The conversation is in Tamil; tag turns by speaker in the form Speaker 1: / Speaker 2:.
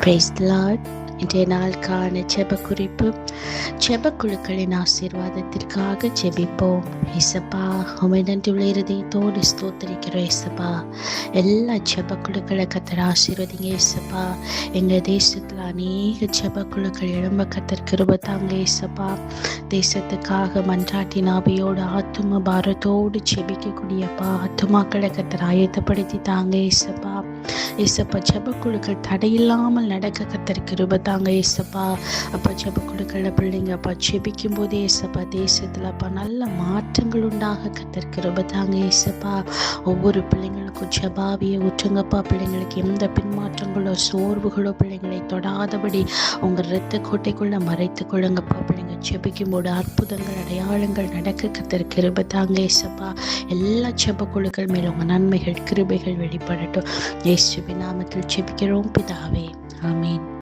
Speaker 1: Praise the Lord. இன்றைய நாளுக்கான ஜெப குறிப்பு. ஜெப குழுக்களின் ஆசீர்வாதத்திற்காக ஜெபிப்போம். ஏசப்பா, உம்மை நன்றியுள்ள இருதயத்தோடு ஸ்தோத்திரிக்கிறோம். ஏசப்பா, எல்லா ஜெப குழுக்களை கர்த்தர் ஆசீர்வதிங்க. ஏசப்பா, எங்கள் தேசத்தில் அநேக ஜெப குழுக்கள் எழும்ப கர்த்தர் கிருபை தாங்க. ஏசப்பா, தேசத்துக்காக மன்றாட்டின் ஆவியோடு ஆத்தும பாரத்தோடு ஜெபிக்கக்கூடியப்பா ஆத்துமாக்களை கர்த்தர் ஆயத்தப்படுத்தி தாங்க. ஏசப்பா, ஏசப்பா, ஜெபக்குழுக்கள் தடையில்லாமல் நடக்க கர்த்தர் கிருபை தாங்க. ஏசப்பா, அப்பா, ஜெபக்குழுக்கள பிள்ளைங்க அப்பா ஜெபிக்கும் போதே ஏசப்பா தேசத்துல அப்பா நல்ல மாற்றங்கள் உண்டாக கர்த்தர் கிருபை தாங்க. ஏசப்பா, ஒவ்வொரு பிள்ளைங்களுக்கும் ஜெபாவியை ஊற்றுங்கப்பா. பிள்ளைங்களுக்கு எந்த பின்மாற்றங்களோ சோர்வுகளோ பிள்ளைங்களை தொடாதபடி உங்க இரத்த கோட்டைக்குள்ள மறைத்து கொள்ளுங்கப்பா. பிள்ளைங்க ஜெபிக்கும் போது அற்புதங்கள் அடையாளங்கள் நடக்க கர்த்தர் கிருபை தாங்க. ஏசப்பா, எல்லா ஜெபக்குழுக்கள் மேல உங்க நன்மைகள் கிருபைகள் வெளிப்படட்டும். இயேசுவின் நாமத்தில் ஜெபிக்கிறோம் பிதாவே, ஆமென்.